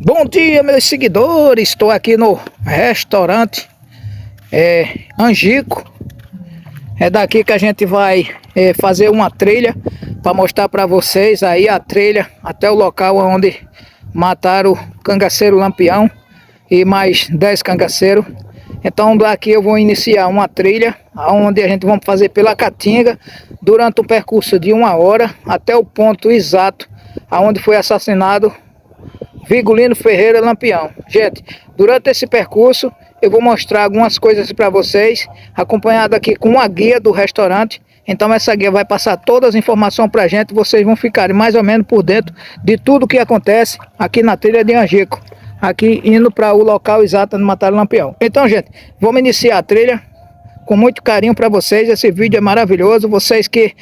Bom dia, meus seguidores. Estou aqui no restaurante Angico. É daqui que a gente vai fazer uma trilha para mostrar para vocês aí a trilha até o local onde mataram o cangaceiro Lampião e mais 10 cangaceiros. Então daqui eu vou iniciar uma trilha onde a gente vai fazer pela Caatinga durante um percurso de 1 hora até o ponto exato aonde foi assassinado Vigolino Ferreira Lampião. Gente, durante esse percurso eu vou mostrar algumas coisas para vocês, acompanhado aqui com uma guia do restaurante. Então essa guia vai passar todas as informações para a gente, vocês vão ficar mais ou menos por dentro de tudo que acontece aqui na trilha de Angico, aqui indo para o local exato onde mataram o Lampião. Então, gente, vamos iniciar a trilha com muito carinho para vocês. Esse vídeo é maravilhoso. Vocês que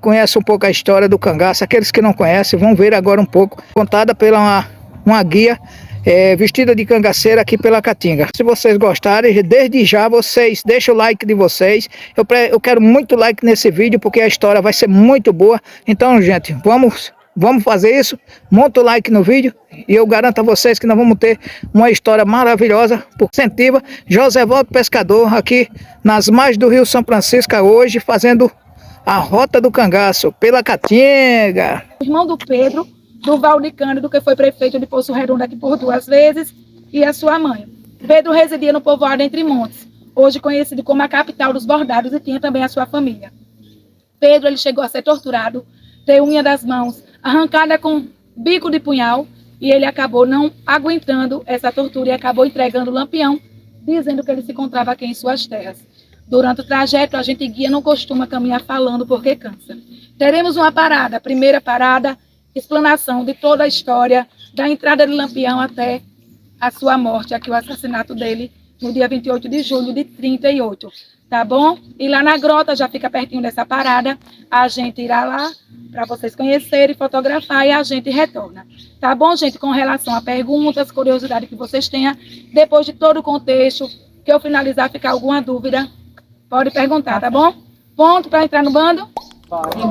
conhecem um pouco a história do cangaço, aqueles que não conhecem, vão ver agora um pouco, contada pela uma guia vestida de cangaceira aqui pela Caatinga. Se vocês gostarem, desde já vocês deixem o like de vocês. Eu quero muito like nesse vídeo, porque a história vai ser muito boa. Então, gente, vamos fazer isso. Monta o like no vídeo e eu garanto a vocês que nós vamos ter uma história maravilhosa por incentiva José Waldo Pescador, aqui nas margens do Rio São Francisco, hoje fazendo a Rota do Cangaço pela Caatinga. Irmão do Pedro, do Valdir Cândido, que foi prefeito de Poço Redondo aqui por 2 vezes, e a sua mãe. Pedro residia no povoado Entre Montes, hoje conhecido como a capital dos bordados, e tinha também a sua família. Pedro ele chegou a ser torturado, ter unha das mãos arrancada com bico de punhal, e ele acabou não aguentando essa tortura e acabou entregando o Lampião, dizendo que ele se encontrava aqui em suas terras. Durante o trajeto, a gente guia não costuma caminhar falando porque cansa. Teremos uma parada, a primeira parada, explanação de toda a história, da entrada de Lampião até a sua morte, aqui o assassinato dele no dia 28 de julho de 38, tá bom? E lá na grota, já fica pertinho dessa parada, a gente irá lá para vocês conhecerem, fotografar e a gente retorna. Tá bom, gente? Com relação a perguntas, curiosidade que vocês tenham, depois de todo o contexto, que eu finalizar, ficar alguma dúvida, pode perguntar, tá bom? Ponto para entrar no bando? Vamos.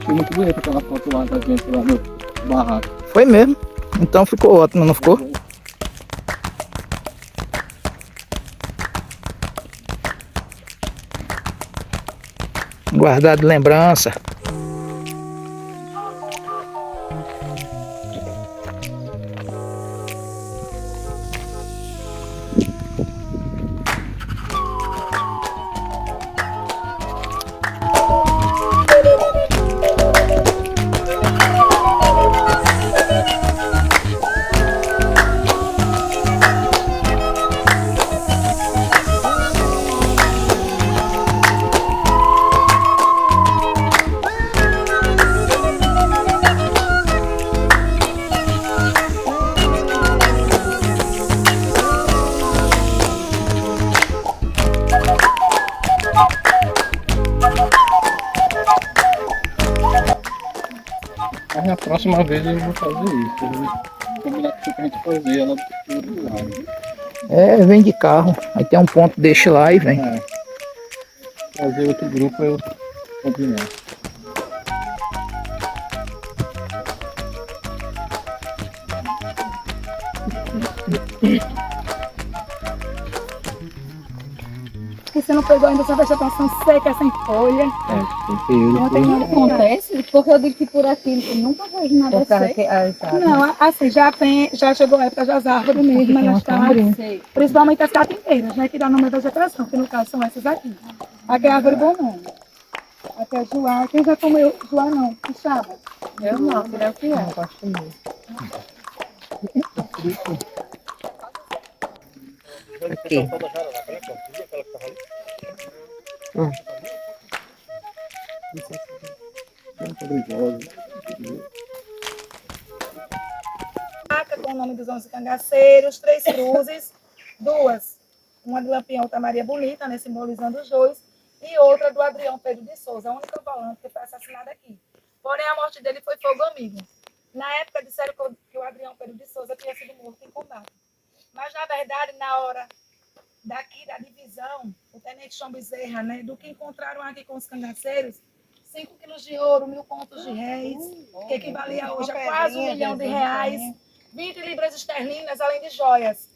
Foi muito bonita aquela foto lá da gente lá no barraco. Foi mesmo. Então ficou ótimo, não ficou? Guardado de lembrança. Mas na próxima vez eu vou fazer isso. Eu vou combinar com você pra gente fazer ela do outro lado. Vem de carro. Aí tem um ponto, deixa lá e vem. Fazer outro grupo eu combinar. Aqui você não pegou ainda essa vegetação seca, sem folha. Tem período Não tem nada que contar. Acontece, porque eu digo que por aqui eu nunca vejo nada seco. Não, assim, já chegou a época das árvores mesmo, elas estão, principalmente as catingueiras, né, que dá nome da vegetação, que no caso são essas aqui. Aqui é a árvore bom nome. Aqui é joá. Quem já comeu joá não? Puxava? Eu não, que é o que é. não gosto muito. Aqui. Placa com o nome dos 11 cangaceiros, 3 cruzes, 2. Uma de Lampião da Maria Bonita, né, simbolizando os dois, e outra do Adrião Pedro de Souza, a única volante que foi assassinada aqui. Porém, a morte dele foi fogo amigo. Na época, disseram que o Adrião Pedro de Souza tinha sido morto em combate. Mas, na verdade, na hora daqui da divisão, o tenente João Bezerra, né, do que encontraram aqui com os cangaceiros, 5 quilos de ouro, 1.000 contos de réis, que equivalia hoje a quase R$1 milhão, 20 libras esterlinas, além de joias.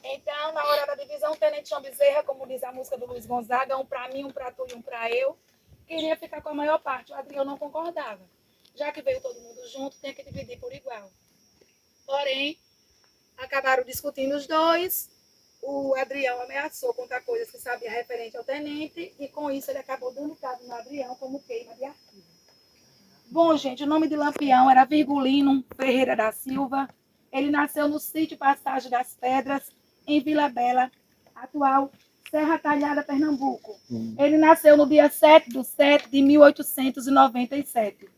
Então, na hora da divisão, o tenente João Bezerra, como diz a música do Luiz Gonzaga, um para mim, um para tu e um para eu, queria ficar com a maior parte. O Adrião não concordava. Já que veio todo mundo junto, tem que dividir por igual. Porém, acabaram discutindo os dois. O Adrião ameaçou contar coisas que sabia referente ao tenente e, com isso, ele acabou dando cabo no Adrião como queima de arquivo. Bom, gente, o nome de Lampião era Virgulino Ferreira da Silva. Ele nasceu no sítio Passagem das Pedras, em Vila Bela, atual Serra Talhada, Pernambuco. Ele nasceu no dia 7/7 de 1897.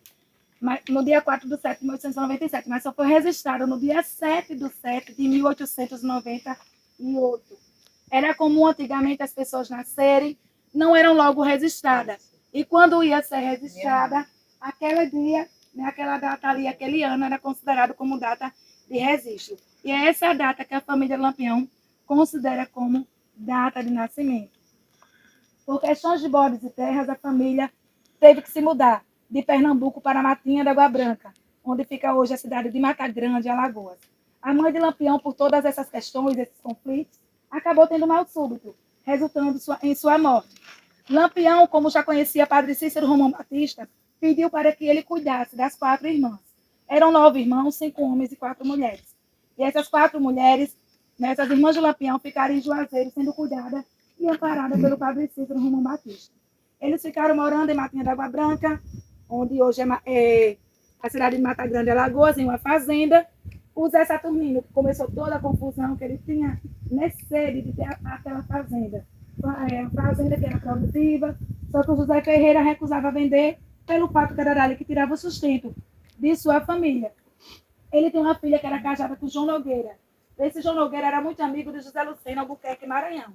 No dia 4/7 de 1897, mas só foi registrado no dia 7/7 de 1898. Era comum antigamente as pessoas nascerem, não eram logo registradas. E quando ia ser registrada, aquele dia, né, aquela data ali, aquele ano, era considerado como data de registro. E é essa data que a família Lampião considera como data de nascimento. Por questões de bodes e terras, a família teve que se mudar de Pernambuco para Matinha da Água Branca, onde fica hoje a cidade de Mata Grande, Alagoas. A mãe de Lampião, por todas essas questões, esses conflitos, acabou tendo mal súbito, resultando em sua morte. Lampião, como já conhecia Padre Cícero Romão Batista, pediu para que ele cuidasse das 4 irmãs. Eram 9 irmãos, 5 homens e 4 mulheres. E essas 4 mulheres, essas irmãs de Lampião, ficaram em Juazeiro, sendo cuidadas e amparadas pelo Padre Cícero Romão Batista. Eles ficaram morando em Matinha da Água Branca, onde hoje é a cidade de Mata Grande, Alagoas, em uma fazenda. O Zé Saturnino começou toda a confusão que ele tinha sede de ter aquela fazenda. A fazenda que era produtiva, só que o José Ferreira recusava vender pelo fato que era ele que tirava o sustento de sua família. Ele tem uma filha que era casada com João Nogueira. Esse João Nogueira era muito amigo de José Luceno Albuquerque Maranhão,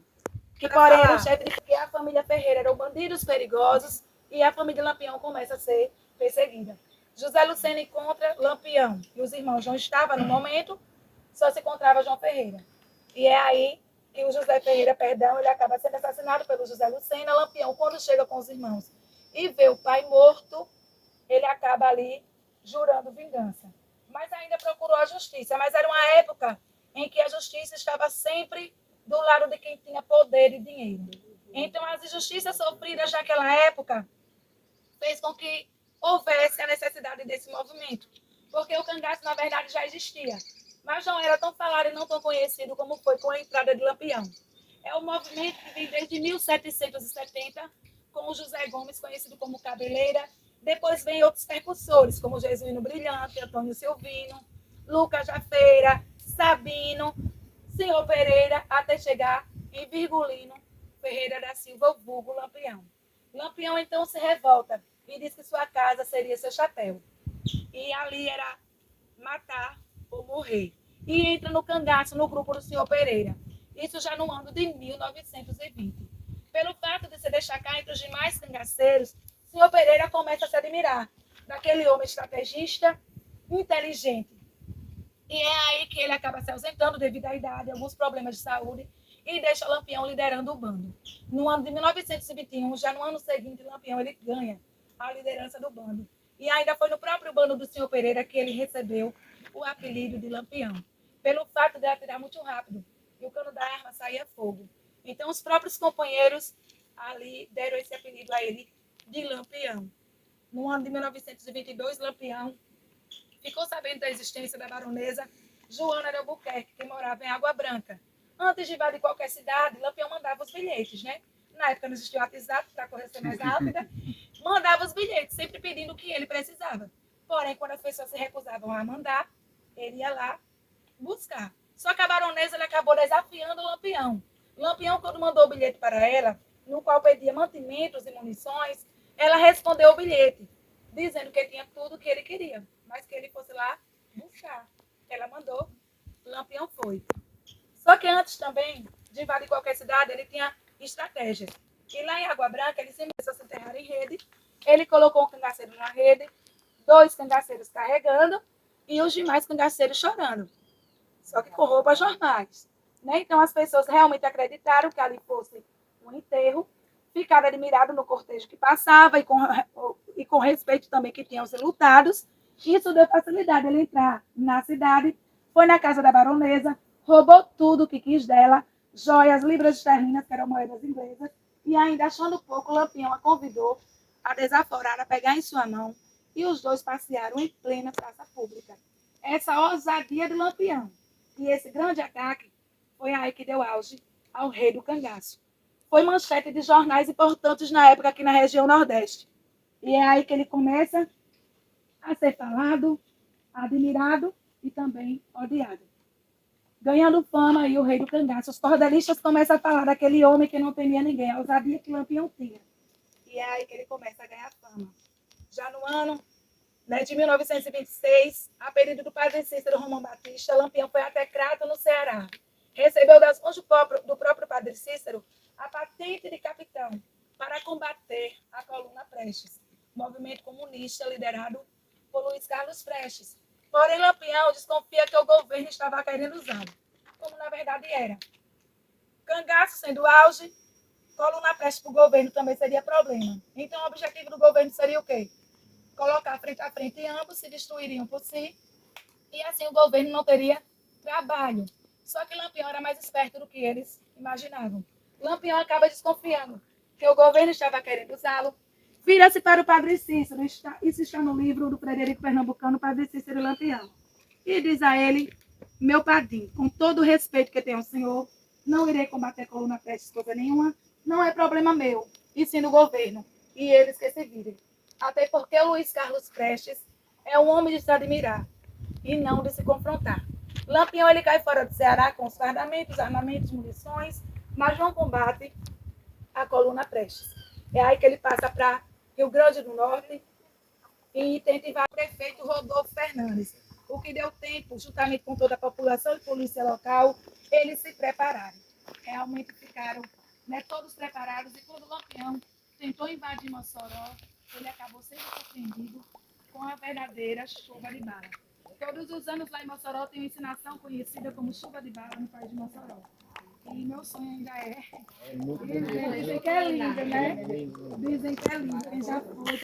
que porém era o chefe de que a família Ferreira eram bandidos perigosos e a família Lampião começa a ser perseguida. José Luceno encontra Lampião e os irmãos não estavam no momento, só se encontrava João Ferreira. E é aí que o José Ferreira, ele acaba sendo assassinado pelo José Luceno. Lampião, quando chega com os irmãos e vê o pai morto, ele acaba ali jurando vingança. Mas ainda procurou a justiça. Mas era uma época em que a justiça estava sempre do lado de quem tinha poder e dinheiro. Então, as injustiças sofridas naquela época fez com que houvesse a necessidade desse movimento. Porque o cangaço, na verdade, já existia. Mas não era tão falado e não tão conhecido como foi com a entrada de Lampião. É um movimento que vem desde 1770, com o José Gomes, conhecido como Cabeleira. Depois vem outros percussores, como Jesuíno Brilhante, Antônio Silvino, Lucas Jafeira, Sabino, Senhor Pereira, até chegar em Virgulino Ferreira da Silva, vulgo Lampião. Lampião, então, se revolta e diz que sua casa seria seu chapéu. E ali era matar ou morrer. E entra no cangaço, no grupo do Senhor Pereira. Isso já no ano de 1920. Pelo fato de se destacar entre os demais cangaceiros, Senhor Pereira começa a se admirar daquele homem estrategista, inteligente. E é aí que ele acaba se ausentando devido à idade, alguns problemas de saúde, e deixa Lampião liderando o bando. No ano de 1921, já no ano seguinte, Lampião ele ganha a liderança do bando. E ainda foi no próprio bando do Senhor Pereira que ele recebeu o apelido de Lampião, pelo fato de atirar muito rápido, e o cano da arma saía fogo. Então, os próprios companheiros ali deram esse apelido a ele de Lampião. No ano de 1922, Lampião ficou sabendo da existência da baronesa Joana de Albuquerque, que morava em Água Branca. Antes de invadir qualquer cidade, Lampião mandava os bilhetes, né? Na época não existia o WhatsApp, para correr ser mais rápida. Mandava os bilhetes, sempre pedindo o que ele precisava. Porém, quando as pessoas se recusavam a mandar, ele ia lá buscar. Só que a baronesa ele acabou desafiando o Lampião. Lampião, quando mandou o bilhete para ela, no qual pedia mantimentos e munições, ela respondeu o bilhete, dizendo que tinha tudo o que ele queria, mas que ele fosse lá buscar. Ela mandou, Lampião foi. Só que antes também de invadir qualquer cidade, ele tinha estratégias. E lá em Água Branca, ele sempre começou a se enterrar em rede. Ele colocou um cangaceiro na rede, 2 cangaceiros carregando e os demais cangaceiros chorando. Só que com roupas normais. Né? Então as pessoas realmente acreditaram que ali fosse um enterro, ficaram admirados no cortejo que passava e com respeito também que tinham os lutados. Isso deu facilidade ele entrar na cidade, foi na casa da baronesa, roubou tudo o que quis dela, joias, libras esterlinas, que eram moedas inglesas, e ainda achando pouco, o Lampião a convidou a desaforar, a pegar em sua mão, e os dois passearam em plena praça pública. Essa ousadia do Lampião e esse grande ataque foi aí que deu auge ao rei do cangaço. Foi manchete de jornais importantes na época aqui na região Nordeste. E é aí que ele começa a ser falado, admirado e também odiado. Ganhando fama aí o rei do cangaço. Os cordelistas começam a falar daquele homem que não temia ninguém, a ousadia que Lampião tinha. E é aí que ele começa a ganhar fama. Já no ano de 1926, a pedido do padre Cícero Romão Batista, Lampião foi até Crato, no Ceará. Recebeu das mãos do próprio padre Cícero a patente de capitão para combater a Coluna Prestes, movimento comunista liderado por Luiz Carlos Prestes. Porém, Lampião desconfia que o governo estava querendo usá-lo, como na verdade era. Cangaço sendo auge, Coluna Prestes para o governo também seria problema. Então, o objetivo do governo seria o quê? Colocar frente a frente e ambos se destruiriam por si, e assim o governo não teria trabalho. Só que Lampião era mais esperto do que eles imaginavam. Lampião acaba desconfiando que o governo estava querendo usá-lo, vira-se para o padre Cícero, isso está no livro do Frederico Pernambucano, Padre Cícero e Lampião, e diz a ele: meu padrinho, com todo o respeito que tenho ao senhor, não irei combater a Coluna Prestes coisa nenhuma, não é problema meu, e sim do governo, e eles que se virem. Até porque o Luiz Carlos Prestes é um homem de se admirar e não de se confrontar. Lampião ele cai fora do Ceará com os fardamentos, armamentos, munições, mas não combate a Coluna Prestes. É aí que ele passa para Rio Grande do Norte e tenta invadir o prefeito Rodolfo Fernandes. O que deu tempo, juntamente com toda a população e polícia local, eles se prepararem. Realmente ficaram todos preparados, e quando o Lampião tentou invadir Mossoró, ele acabou sendo surpreendido com a verdadeira chuva de bala. Todos os anos lá em Mossoró tem uma ensinação conhecida como chuva de bala no país de Mossoró. E meu sonho ainda é. Dizem que é lindo, né? Dizem que é lindo, quem já foi.